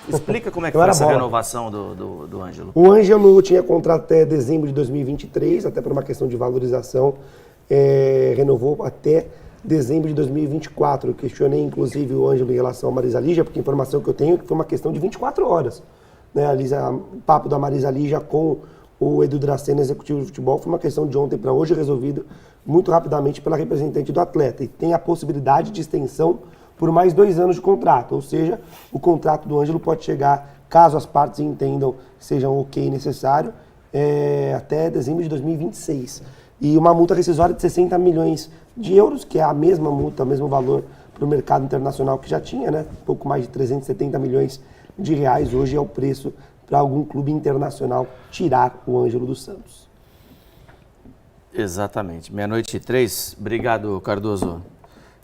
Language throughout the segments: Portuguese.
Explica como é que foi essa renovação do Ângelo. O Ângelo tinha contrato até dezembro de 2023, até por uma questão de valorização, renovou até dezembro de 2024. Eu questionei, inclusive, o Ângelo em relação à Marisa Lígia, porque a informação que eu tenho é que foi uma questão de 24 horas. Né? O papo da Marisa Lígia com o Edu Dracena, executivo de futebol, foi uma questão de ontem para hoje, resolvido muito rapidamente pela representante do atleta. E tem a possibilidade de extensão por mais 2 anos de contrato. Ou seja, o contrato do Ângelo pode chegar, caso as partes entendam, sejam ok e necessário, até dezembro de 2026. E uma multa rescisória de 60 milhões de euros, que é a mesma multa, o mesmo valor para o mercado internacional que já tinha, né? Pouco mais de 370 milhões de reais. Hoje é o preço para algum clube internacional tirar o Ângelo dos Santos. Exatamente. 12:03. Obrigado, Cardoso.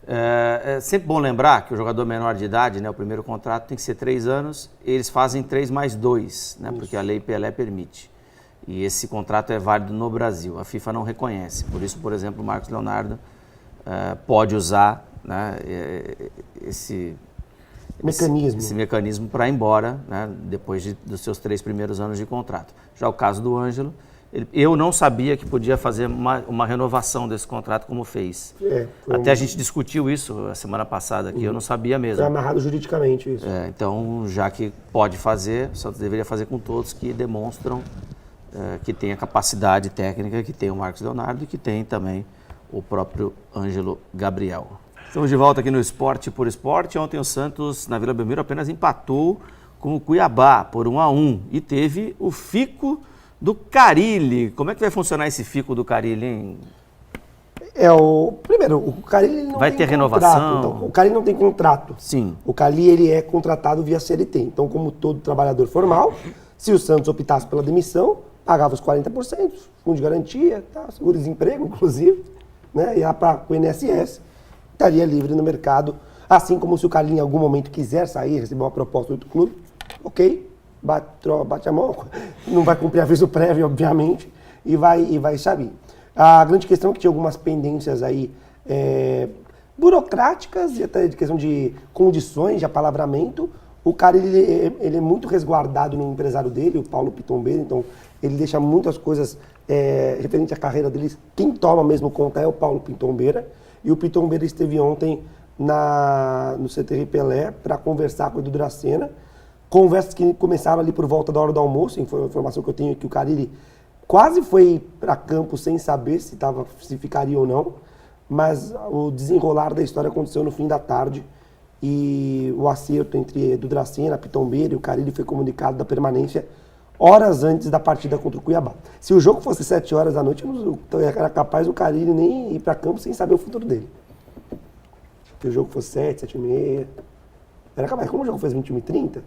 É sempre bom lembrar que o jogador menor de idade, né, o primeiro contrato tem que ser 3 anos, eles fazem 3 mais 2, né, porque a Lei Pelé permite. E esse contrato é válido no Brasil. A FIFA não reconhece. Por isso, por exemplo, o Marcos Leonardo pode usar, né, esse mecanismo para ir embora, né, depois dos seus 3 primeiros anos de contrato. Já o caso do Ângelo, eu não sabia que podia fazer uma renovação desse contrato como fez. Até a gente discutiu isso a semana passada aqui, eu não sabia mesmo. Foi amarrado juridicamente isso. Então, já que pode fazer, só deveria fazer com todos que demonstram que tem a capacidade técnica, que tem o Marcos Leonardo e que tem também o próprio Ângelo Gabriel. Estamos de volta aqui no Esporte por Esporte. Ontem o Santos, na Vila Belmiro, apenas empatou com o Cuiabá por 1-1 e teve o fico do Carille. Como é que vai funcionar esse fico do Carille, hein? Primeiro, o Carille não vai tem ter renovação. Então, o Carille não tem contrato. Sim. O Carille ele é contratado via CLT. Então, como todo trabalhador formal, se o Santos optasse pela demissão, pagava os 40%, fundo de garantia, seguro-desemprego, inclusive, né? Ia para o INSS, estaria livre no mercado. Assim como se o Carille em algum momento quiser sair, receber uma proposta do outro clube, ok, bate a mão, não vai cumprir aviso prévio, obviamente, e vai sair. A grande questão é que tinha algumas pendências aí burocráticas e até de questão de condições de apalavramento. O cara ele é muito resguardado no empresário dele, o Paulo Pitombeira, então ele deixa muitas coisas referente à carreira dele. Quem toma mesmo conta é o Paulo Pitombeira, e o Pitombeira esteve ontem no CTR Pelé para conversar com o Edu Dracena. Conversas que começaram ali por volta da hora do almoço, a informação que eu tenho é que o Carille quase foi para campo sem saber se ficaria ou não, mas o desenrolar da história aconteceu no fim da tarde e o acerto entre Edu Dracena, Pitombeira e o Carille foi comunicado da permanência horas antes da partida contra o Cuiabá. Se o jogo fosse 7 horas da noite, era capaz o Carille nem ir para campo sem saber o futuro dele. Se o jogo fosse 7, 7h30, era capaz. Como o jogo foi às 21h30,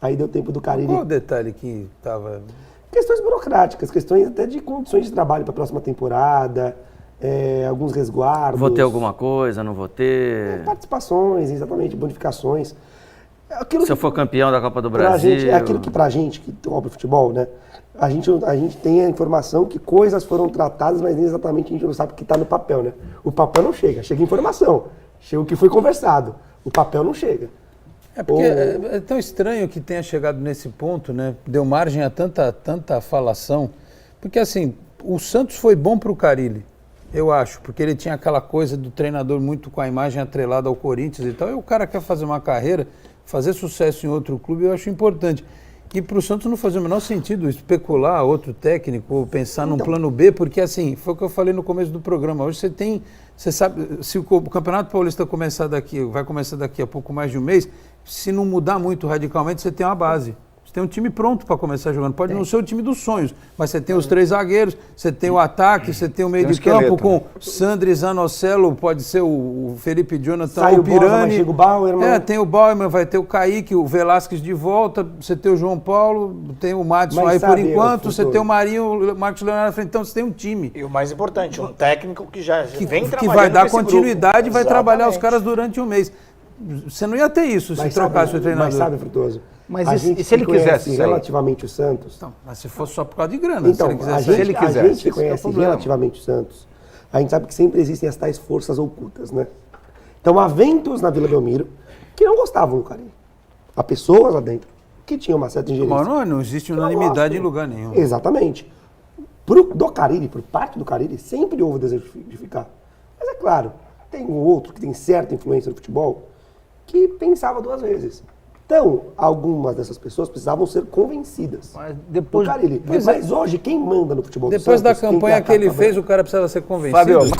aí deu tempo do Carille... Qual o detalhe que estava... Questões burocráticas, questões até de condições de trabalho para a próxima temporada, alguns resguardos. Vou ter alguma coisa, não vou ter? Participações, exatamente, bonificações. Se eu for campeão da Copa do Brasil... Aquilo que pra gente, que toca futebol, né? A gente tem a informação que coisas foram tratadas, mas nem exatamente a gente não sabe o que está no papel, né? O papel não chega informação, chega o que foi conversado, o papel não chega. Porque é tão estranho que tenha chegado nesse ponto, né? Deu margem a tanta falação. Porque assim, o Santos foi bom para o Carille, eu acho, porque ele tinha aquela coisa do treinador muito com a imagem atrelada ao Corinthians e tal, e o cara quer fazer uma carreira, fazer sucesso em outro clube, eu acho importante. E para o Santos não fazia o menor sentido especular outro técnico ou pensar num plano B, porque assim, foi o que eu falei no começo do programa, hoje você sabe, se o Campeonato Paulista vai começar daqui a pouco mais de um mês, se não mudar muito radicalmente, você tem uma base. Você tem um time pronto para começar jogando. Pode não ser o time dos sonhos, mas você tem os 3 zagueiros, você tem o ataque, você tem o meio de campo com Sandri, Zanocelo, pode ser o Felipe Jonathan, o Pirani. O Bauerman. Tem o Bauerman, vai ter o Kaique, o Velasquez de volta, você tem o João Paulo, tem o Madison aí por enquanto, você tem o Marinho, o Marcos Leonardo na frente, então você tem um time. E o mais importante, um técnico que já vem trabalhando que vai dar continuidade e vai Exatamente. Trabalhar os caras durante um mês. Você não ia ter isso se trocasse o treinador. Mas sabe, Frutuoso? Mas e se ele quisesse sair? Relativamente o Santos... Então, mas se fosse só por causa de grana, então, se ele quisesse a gente que esse conhece é o relativamente o Santos, a gente sabe que sempre existem as tais forças ocultas, né? Então, há ventos na Vila Belmiro que não gostavam do Carille. Há pessoas lá dentro que tinha uma certa ingerência. Mas não existe Eu unanimidade gosto. em lugar nenhum. Exatamente. Do Carille, por parte do Carille, sempre houve o desejo de ficar. Mas é claro, tem um outro que tem certa influência no futebol que pensava 2 vezes. Então, algumas dessas pessoas precisavam ser convencidas. Mas depois, do Carille. Mas hoje, quem manda no futebol do Depois da Santos, quem tem campanha a que ele capa fez, branca? o cara precisava ser convencido. Fábio,